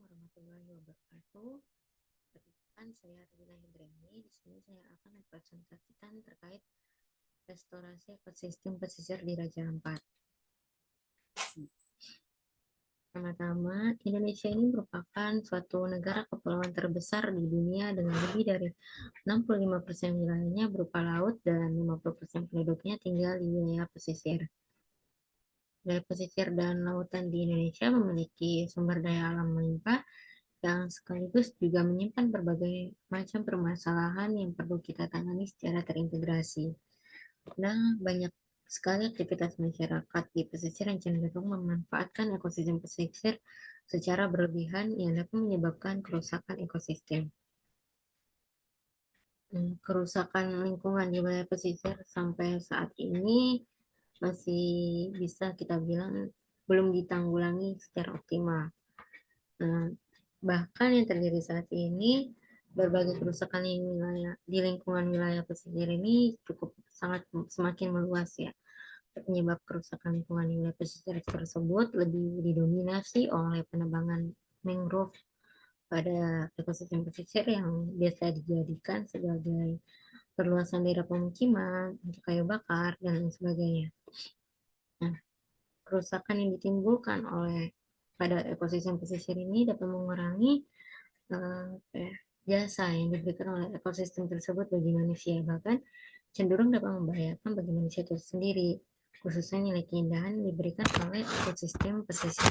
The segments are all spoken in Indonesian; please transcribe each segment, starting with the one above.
warahmatullahi wabarakatuh. Perkenalkan, saya Rina Hindrani. Di sini saya akan mempresentasikan terkait restorasi ekosistem pesisir di Raja Ampat. Pertama-tama, Indonesia ini merupakan suatu negara kepulauan terbesar di dunia dengan lebih dari 65% wilayahnya berupa laut dan 50% penduduknya tinggal di wilayah pesisir. Wilayah pesisir dan lautan di Indonesia memiliki sumber daya alam melimpah yang sekaligus juga menyimpan berbagai macam permasalahan yang perlu kita tangani secara terintegrasi. Nah, banyak sekali aktivitas masyarakat di pesisir yang cenderung memanfaatkan ekosistem pesisir secara berlebihan yang dapat menyebabkan kerusakan ekosistem. Kerusakan lingkungan di wilayah pesisir sampai saat ini masih bisa kita bilang belum ditanggulangi secara optimal. Nah, bahkan yang terjadi saat ini, berbagai kerusakan di lingkungan wilayah pesisir ini cukup sangat semakin meluas ya. Penyebab kerusakan lingkungan di wilayah pesisir tersebut lebih didominasi oleh penebangan mangrove pada ekosistem pesisir yang biasa dijadikan sebagai perluasan daerah pemukiman untuk kayu bakar dan lain sebagainya. Nah, kerusakan yang ditimbulkan oleh pada ekosistem pesisir ini dapat mengurangi jasa yang diberikan oleh ekosistem tersebut bagi manusia, bahkan cenderung dapat membahayakan bagi manusia itu sendiri, khususnya nilai keindahan yang diberikan oleh ekosistem pesisir.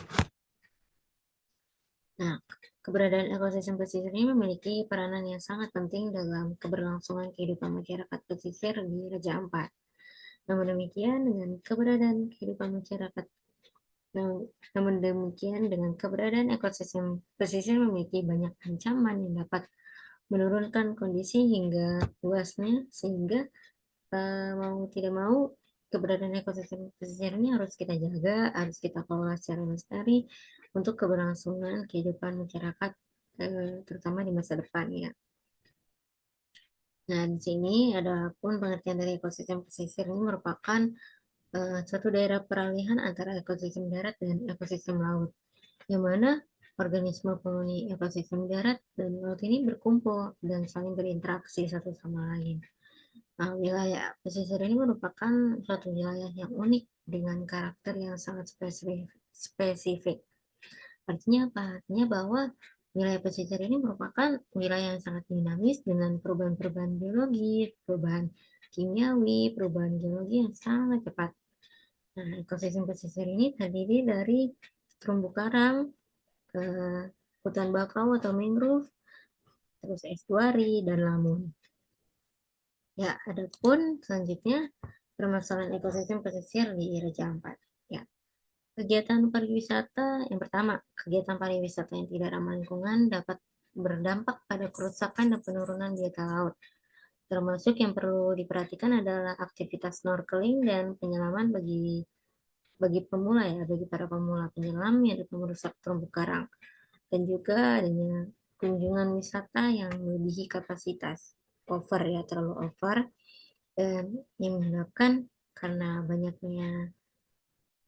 Nah, keberadaan ekosistem pesisir ini memiliki peranan yang sangat penting dalam keberlangsungan kehidupan masyarakat pesisir di Raja Ampat. Namun demikian, dengan keberadaan kehidupan masyarakat namun demikian, dengan keberadaan ekosistem pesisir memiliki banyak ancaman yang dapat menurunkan kondisi hingga luasnya, sehingga mau tidak mau keberadaan ekosistem pesisir ini harus kita jaga, harus kita kelola secara lestari untuk keberlangsungan kehidupan masyarakat, terutama di masa depan ya. Nah, di sini ada pun pengertian dari ekosistem pesisir ini merupakan suatu daerah peralihan antara ekosistem darat dan ekosistem laut, yang mana organisme penghuni ekosistem darat dan laut ini berkumpul dan saling berinteraksi satu sama lain. Nah, wilayah pesisir ini merupakan suatu wilayah yang unik dengan karakter yang sangat spesifik. Artinya apa? Artinya bahwa wilayah pesisir ini merupakan wilayah yang sangat dinamis dengan perubahan-perubahan biologis, perubahan kimiawi, perubahan geologi yang sangat cepat. Nah, ekosistem pesisir ini terdiri dari terumbu karang, hutan bakau atau mangrove, terus estuari, dan lamun. Ya, adapun selanjutnya permasalahan ekosistem pesisir di Raja Ampat. Ya, kegiatan pariwisata yang pertama, kegiatan pariwisata yang tidak ramah lingkungan dapat berdampak pada kerusakan dan penurunan biota laut. Termasuk yang perlu diperhatikan adalah aktivitas snorkeling dan penyelaman bagi pemula ya, bagi para pemula penyelam yang dapat merusak terumbu karang, dan juga adanya kunjungan wisata yang melebihi kapasitas, over ya, terlalu over, dan yang menyebabkan karena banyaknya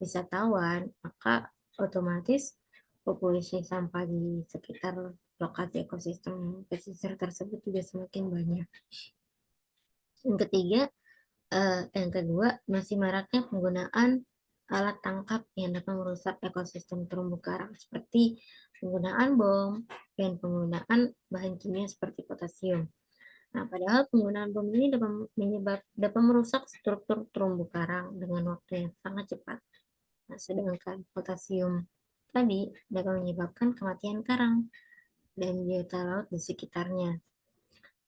wisatawan, maka otomatis populasi sampah di sekitar lokasi ekosistem pesisir tersebut juga semakin banyak. Yang ketiga, yang kedua, masih maraknya penggunaan alat tangkap yang dapat merusak ekosistem terumbu karang seperti penggunaan bom dan penggunaan bahan kimia seperti potasium. Nah, padahal penggunaan bom ini dapat merusak struktur terumbu karang dengan waktu yang sangat cepat. Nah, sedangkan potasium tadi dapat menyebabkan kematian karang dan biota laut di sekitarnya.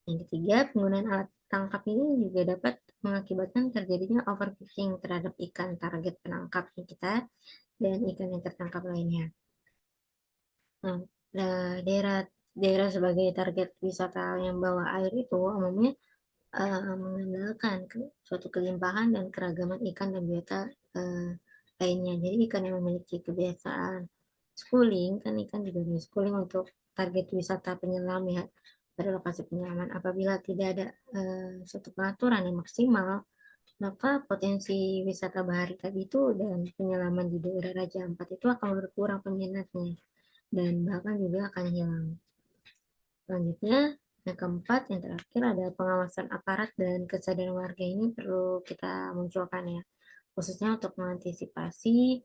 Yang ketiga, penggunaan alat tangkap ini juga dapat mengakibatkan terjadinya overfishing terhadap ikan target penangkap kita dan ikan yang tertangkap lainnya. Nah, daerah sebagai target wisata yang bawah air itu umumnya mengandalkan suatu kelimpahan dan keragaman ikan dan biota lainnya. Jadi ikan yang memiliki kebiasaan schooling, kan ikan juga di schooling untuk target wisata penyelam ya, pada lokasi penyelaman. Apabila tidak ada suatu pengaturan yang maksimal, maka potensi wisata bahari tadi itu dan penyelaman di daerah Raja Ampat itu akan berkurang peminatnya. dan bahkan juga akan hilang. Selanjutnya, yang keempat, yang terakhir ada pengawasan aparat dan kesadaran warga ini perlu kita munculkan ya, khususnya untuk mengantisipasi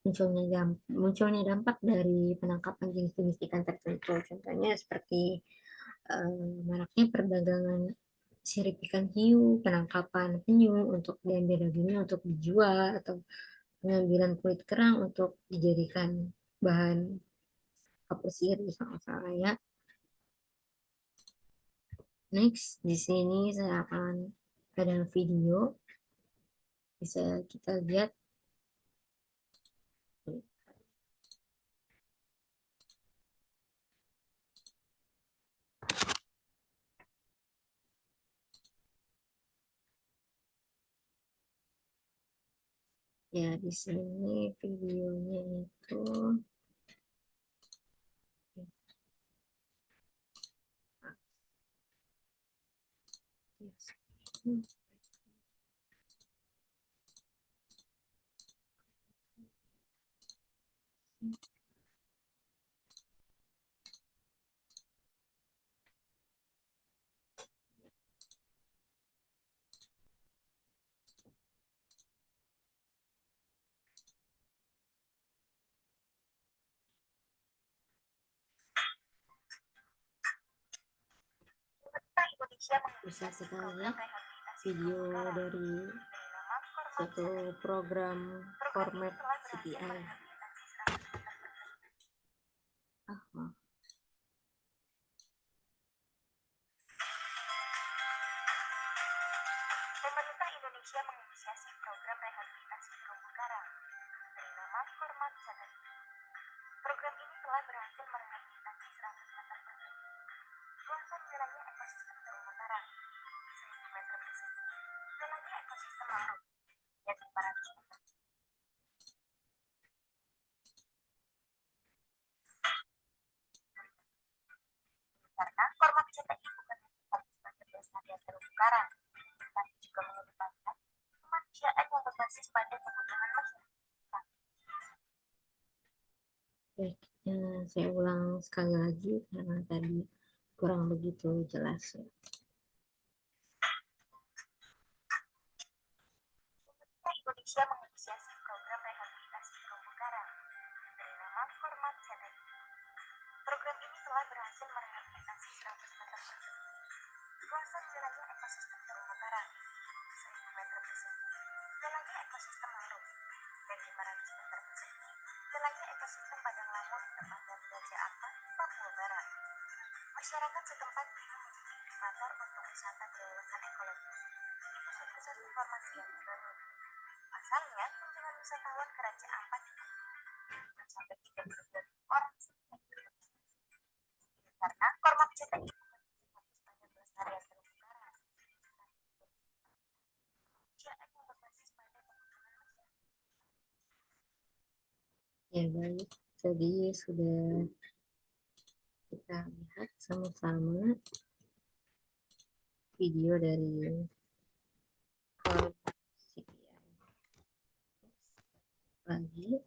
munculnya dampak dari penangkapan jenis-jenis ikan tertentu. Contohnya seperti maraknya perdagangan sirip ikan hiu, penangkapan penyu untuk diambil dagingnya untuk dijual, atau pengambilan kulit kerang untuk dijadikan bahan kapur sirih kalau salah ya. Next, di sini saya akan ada video, bisa kita lihat. Ya, di sini videonya itu bisa sekali lihat video dari satu program format CPI. Maaf. Pemerintah Indonesia menginisiasi program rehabilitasi terumbu karang bernama Format Sadari. Program ini telah berhasil merehabilitasi 100 meter persegi luasan wilayah ekosistem terumbu karang, 1000 meter persegi wilayah ekosistem mangrove, dan 500 meter karena Format CTI bukan hanya sebagai pelestarian terumbu karang, tapi juga mengedepankan kemanusiaan yang berbasis pada kebutuhan masyarakat. Baik, saya ulang sekali lagi karena tadi kurang begitu jelas ya. Pemerintah Indonesia menginisiasi program rehabilitasi terumbu karang bernama Format CTI. Program ini telah berhasil merehabilitasi 100 meter persegi luasan wilayah ekosistem terumbu karang, 1000 meter persegi wilayah ekosistem mangrove, dan 500 meter persegi wilayah ekosistem padang lamun tepatnya Gajah Ampat, Papua Barat. Masyarakat setempat kini menjadi indikator untuk wisata kedaulatan ekologis di pusat-pusat informasi yang terbaru. Pasalnya, kunjungan wisatawan ke Raja Ampat mencapai 32.000 orang karena Format CTI pada pelestarian terumbu karang. Kemanusiaan yang berbasis pada kebutuhan masyarakat. Ya baik, tadi sudah kita lihat sama-sama video dari CPI. Lagi.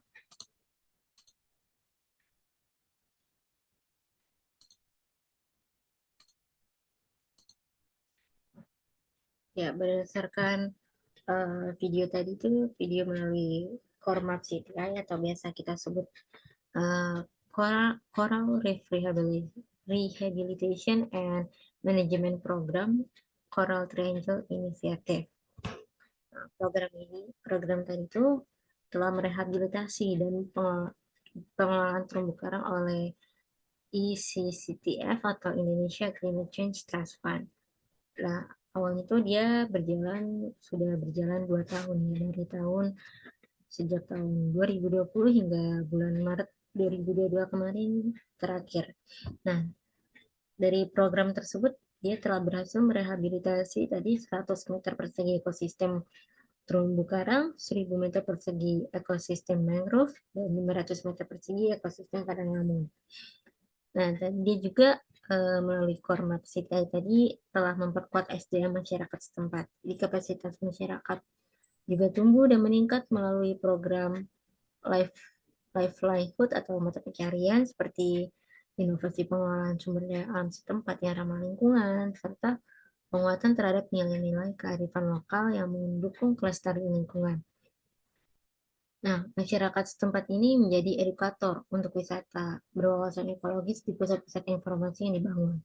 Ya, berdasarkan video tadi itu video melalui Format CPI atau biasa kita sebut Coral Reef Rehabilitation and Management Program, Coral Triangle Initiative. Nah, program tadi itu telah merehabilitasi dan pengelolaan terumbu karang oleh ECCTF atau Indonesia Climate Change Trust Fund. Nah, awalnya itu dia sudah berjalan 2 tahun ya, dari sejak tahun 2020 hingga bulan Maret 2022 kemarin terakhir. Nah, dari program tersebut dia telah berhasil merehabilitasi tadi 100 meter persegi ekosistem terumbu karang, 1000 meter persegi ekosistem mangrove, dan 500 meter persegi ekosistem padang lamun. Nah, dan dia juga melalui Format CTI tadi telah memperkuat SDM masyarakat setempat. Jadi kapasitas masyarakat juga tumbuh dan meningkat melalui program Life livelihood atau mata pencarian seperti inovasi pengelolaan sumber daya alam setempat yang ramah lingkungan, serta penguatan terhadap nilai-nilai kearifan lokal yang mendukung kelestarian lingkungan. Nah, masyarakat setempat ini menjadi edukator untuk wisata berwawasan ekologis di pusat-pusat informasi yang dibangun.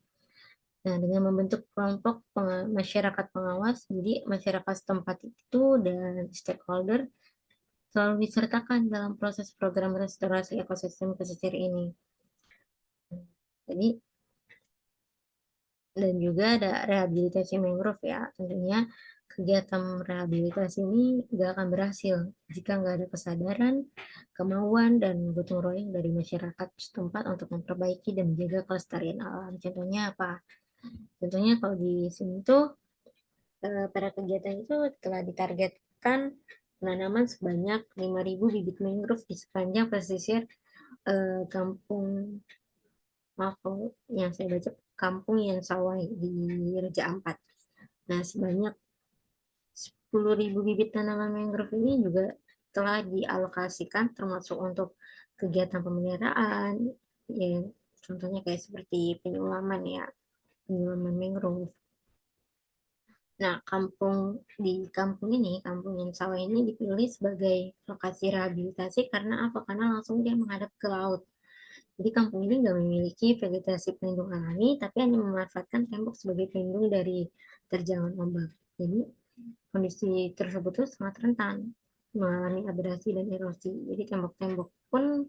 Nah, dengan membentuk kelompok masyarakat pengawas, jadi masyarakat setempat itu dan stakeholder selalu disertakan dalam proses program restorasi ekosistem pesisir ini. Jadi, dan juga ada rehabilitasi mangrove ya. Tentunya kegiatan rehabilitasi ini nggak akan berhasil jika nggak ada kesadaran, kemauan, dan gotong royong dari masyarakat setempat untuk memperbaiki dan menjaga kelestarian alam. Contohnya apa? Contohnya kalau di sini tuh pada kegiatan itu telah ditargetkan penanaman sebanyak 5.000 bibit mangrove di sepanjang pesisir kampung, maaf yang saya baca kampung Yen Sawai di Raja Ampat. Nah, sebanyak 10.000 bibit tanaman mangrove ini juga telah dialokasikan termasuk untuk kegiatan pemeliharaan, ya, contohnya kayak seperti penyulaman ya, penyulaman mangrove. Nah, kampung ini, kampung yang sawah ini dipilih sebagai lokasi rehabilitasi karena apa? Karena langsung dia menghadap ke laut. Jadi kampung ini nggak memiliki vegetasi pelindung alami, tapi hanya memanfaatkan tembok sebagai pelindung dari terjangan ombak. Jadi kondisi tersebut tuh sangat rentan mengalami abrasi dan erosi. Jadi tembok-tembok pun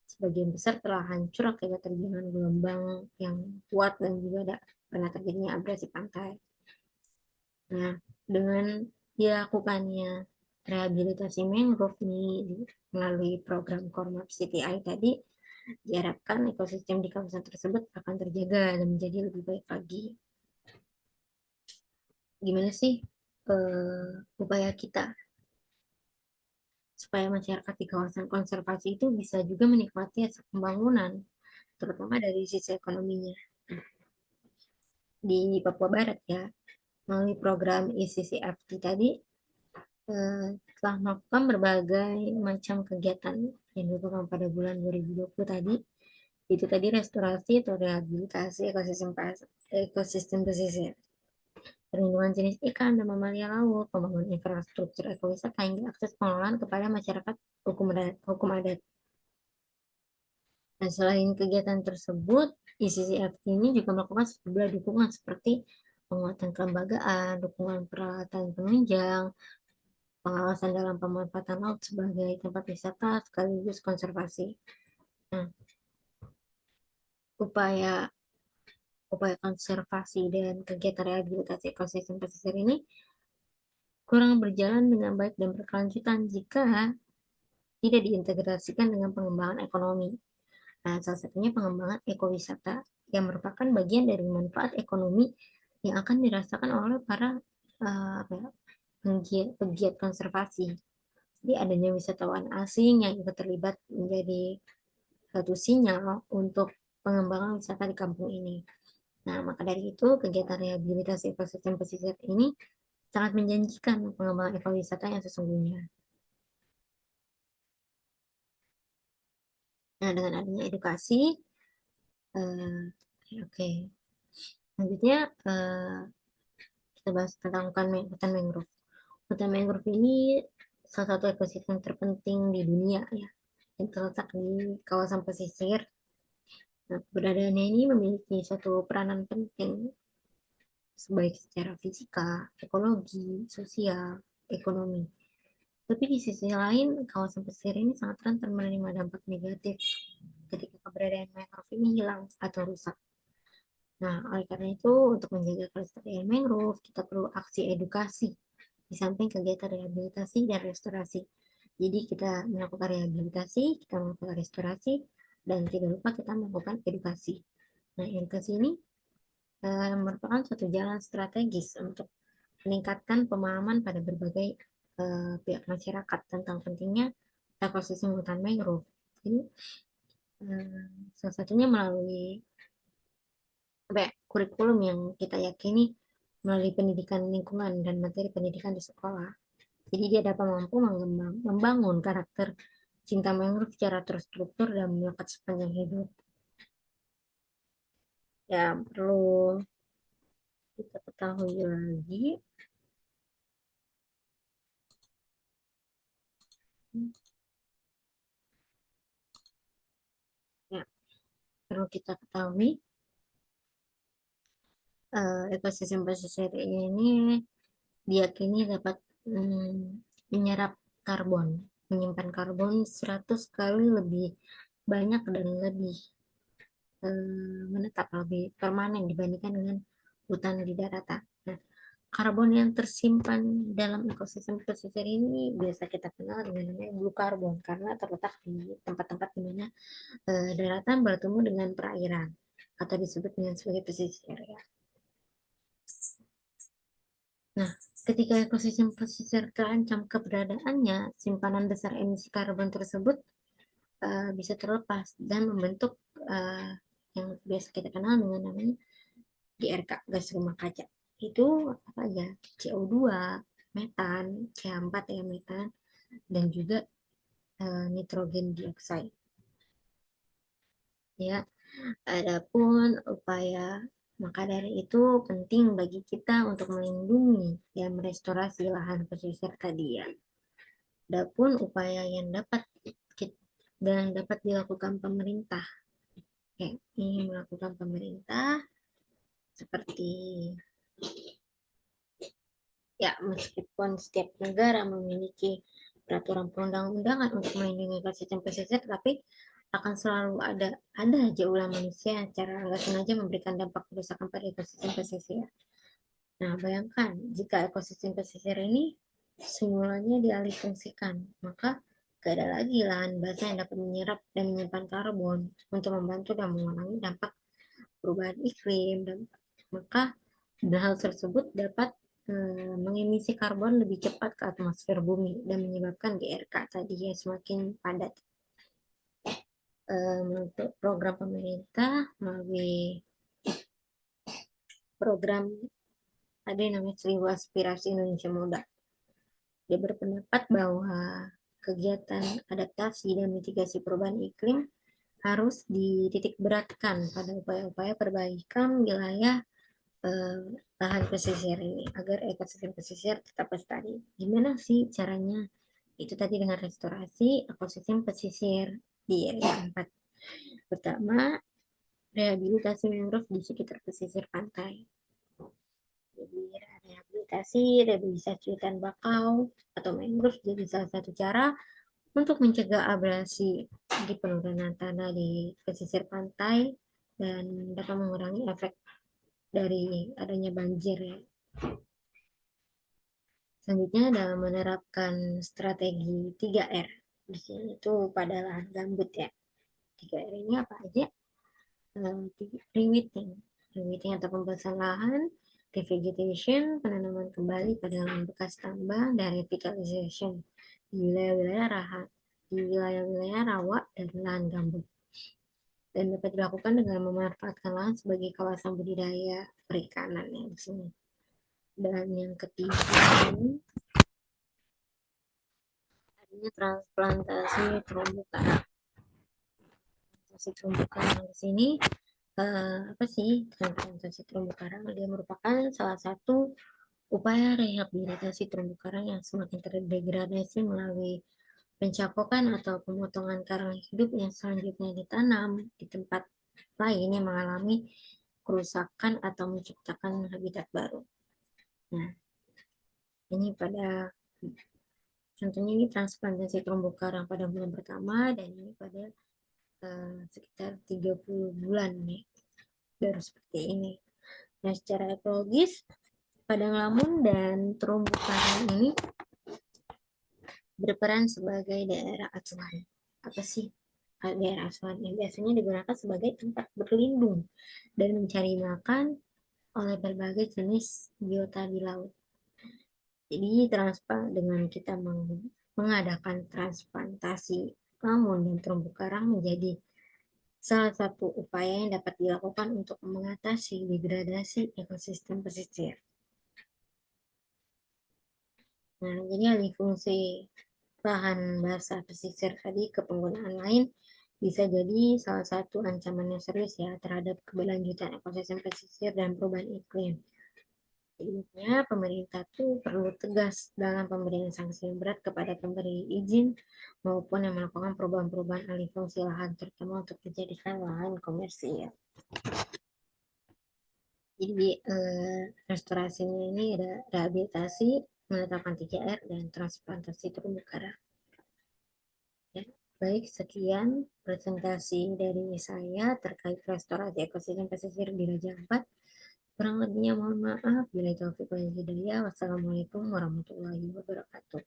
sebagian besar telah hancur akibat terjangan gelombang yang kuat dan juga ada pernah terjadinya abrasi pantai. Nah, dengan dilakukannya rehabilitasi mangrove ini melalui program Kormap CTI tadi, diharapkan ekosistem di kawasan tersebut akan terjaga dan menjadi lebih baik lagi. Gimana sih upaya kita supaya masyarakat di kawasan konservasi itu bisa juga menikmati hasil pembangunan, terutama dari sisi ekonominya. Di Papua Barat ya, melalui program ICCFT tadi, telah melakukan berbagai macam kegiatan yang dilakukan pada bulan 2020 tadi, itu tadi restorasi atau rehabilitasi ekosistem pesisir, perlindungan jenis ikan dan mamalia laut, pembangunan infrastruktur ekowisata hingga akses pengelolaan kepada masyarakat hukum adat. Nah, selain kegiatan tersebut, ICCFT ini juga melakukan sejumlah dukungan seperti penguatan kelembagaan, dukungan peralatan penunjang, pengawasan dalam pemanfaatan laut sebagai tempat wisata sekaligus konservasi. Nah, upaya upaya konservasi dan kegiatan rehabilitasi ekosistem pesisir ini kurang berjalan dengan baik dan berkelanjutan jika tidak diintegrasikan dengan pengembangan ekonomi. Nah, salah satunya pengembangan ekowisata yang merupakan bagian dari manfaat ekonomi yang akan dirasakan oleh para pegiat konservasi. Jadi adanya wisatawan asing yang ikut terlibat menjadi satu sinyal untuk pengembangan wisata di kampung ini. Nah, maka dari itu kegiatan rehabilitasi ekosistem pesisir ini sangat menjanjikan pengembangan ekowisata yang sesungguhnya. Nah, dengan adanya edukasi, oke. Selanjutnya kita bahas tentang hutan mangrove. Hutan mangrove ini salah satu ekosistem terpenting di dunia ya, yang terletak di kawasan pesisir. Nah, keberadaannya ini memiliki suatu peranan penting, baik secara fisika, ekologi, sosial, ekonomi. Tapi di sisi lain, kawasan pesisir ini sangat rentan menerima dampak negatif ketika keberadaan mangrove ini hilang atau rusak. Nah, oleh karena itu, untuk menjaga kelestarian mangrove, kita perlu aksi edukasi di samping kegiatan rehabilitasi dan restorasi. Jadi kita melakukan rehabilitasi, kita melakukan restorasi, dan tidak lupa kita melakukan edukasi. Nah, edukasi ini merupakan suatu jalan strategis untuk meningkatkan pemahaman pada berbagai pihak masyarakat tentang pentingnya ekosistem hutan mangrove. Jadi, salah satunya melalui kurikulum yang kita yakini melalui pendidikan lingkungan dan materi pendidikan di sekolah. Jadi dia dapat mampu membangun karakter cinta mangrove secara terstruktur dan melekat sepanjang hidup. Ya, perlu kita ketahui lagi, ya, perlu kita ketahui ekosistem pesisir ini diyakini dapat menyerap karbon, menyimpan karbon 100 kali lebih banyak dan lebih menetap, lebih permanen dibandingkan dengan hutan di daratan. Nah, karbon yang tersimpan dalam ekosistem pesisir ini biasa kita kenal dengan namanya blue carbon karena terletak di tempat-tempat di mana daratan bertemu dengan perairan atau disebut dengan sebagai pesisir ya. Nah, ketika ekosistem pesisir terancam keberadaannya, simpanan besar emisi karbon tersebut bisa terlepas dan membentuk yang biasa kita kenal dengan namanya GRK, gas rumah kaca. Itu apa aja? CO2, metan, C4 ya metan, dan juga nitrogen dioksida. Ya, adapun upaya maka dari itu penting bagi kita untuk melindungi dan merestorasi lahan pesisir tadi ya. Adapun upaya yang dapat dilakukan pemerintah, ya, ini melakukan pemerintah seperti ya meskipun setiap negara memiliki peraturan perundang-undangan untuk melindungi ekosistem pesisir, tapi akan selalu ada aja ulah manusia yang secara nggak sengaja memberikan dampak kerusakan pada ekosistem pesisir. Nah, bayangkan jika ekosistem pesisir ini semulanya dialihfungsikan, maka tidak ada lagi lahan basah yang dapat menyerap dan menyimpan karbon untuk membantu dan mengurangi dampak perubahan iklim. Dan maka hal tersebut dapat mengemisi karbon lebih cepat ke atmosfer bumi dan menyebabkan GRK tadi yang semakin padat. Untuk program pemerintah melalui program ada yang namanya Seribu Aspirasi Indonesia Muda. Dia berpendapat bahwa kegiatan adaptasi dan mitigasi perubahan iklim harus dititik beratkan pada upaya-upaya perbaikan wilayah lahan pesisir ini agar ekosistem pesisir tetap lestari. Gimana sih caranya? Itu tadi dengan restorasi ekosistem pesisir di area 4. Pertama, rehabilitasi mangrove di sekitar pesisir pantai. Jadi rehabilitasi hutan bakau atau mangrove jadi salah satu cara untuk mencegah abrasi di penurunan tanah di pesisir pantai dan dapat mengurangi efek dari adanya banjir ya. Selanjutnya dalam menerapkan strategi 3R. Di sini itu pada lahan gambut ya. 3R ini apa aja? Reweeding. Reweeding atau pembebasan lahan, revegetation, penanaman kembali pada lahan bekas tambang, dan revitalization di wilayah-wilayah rawa dan lahan gambut. Dan dapat dilakukan dengan memanfaatkan lahan sebagai kawasan budidaya perikanan ya di sini. Dan yang ketiga ini adanya transplantasi terumbu karang. Transplantasi terumbu karang di sini apa sih transplantasi terumbu karang? Dia merupakan salah satu upaya rehabilitasi terumbu karang yang semakin terdegradasi melalui pencakokan atau pemotongan karang hidup yang selanjutnya ditanam di tempat lain yang mengalami kerusakan atau menciptakan habitat baru. Nah, ini pada contohnya ini transplantasi terumbu karang pada bulan pertama dan ini pada sekitar 30 bulan nih baru seperti ini. Nah, secara ekologis padang lamun dan terumbu karang ini berperan sebagai daerah acuan. Apa sih daerah acuan? Yang biasanya digunakan sebagai tempat berlindung dan mencari makan oleh berbagai jenis biota di laut. Jadi dengan kita mengadakan transplantasi lamun dan terumbu karang menjadi salah satu upaya yang dapat dilakukan untuk mengatasi degradasi ekosistem pesisir. Nah, jadi alih fungsi lahan basah pesisir tadi ke penggunaan lain bisa jadi salah satu ancaman yang serius ya terhadap keberlanjutan ekosistem pesisir dan perubahan iklim. Intinya, pemerintah tuh perlu tegas dalam pemberian sanksi yang berat kepada pemberi izin maupun yang melakukan perubahan-perubahan alih fungsi lahan, terutama untuk dijadikan lahan komersial. Jadi restorasinya ini ada rehabilitasi, menetapkan 3R, dan transplantasi terumbu karang. Ya, baik, sekian presentasi dari saya terkait restorasi ekosistem pesisir di Raja Ampat. Kurang lebihnya mohon maaf. Bila taufik wal hidayah. Wassalamualaikum warahmatullahi wabarakatuh.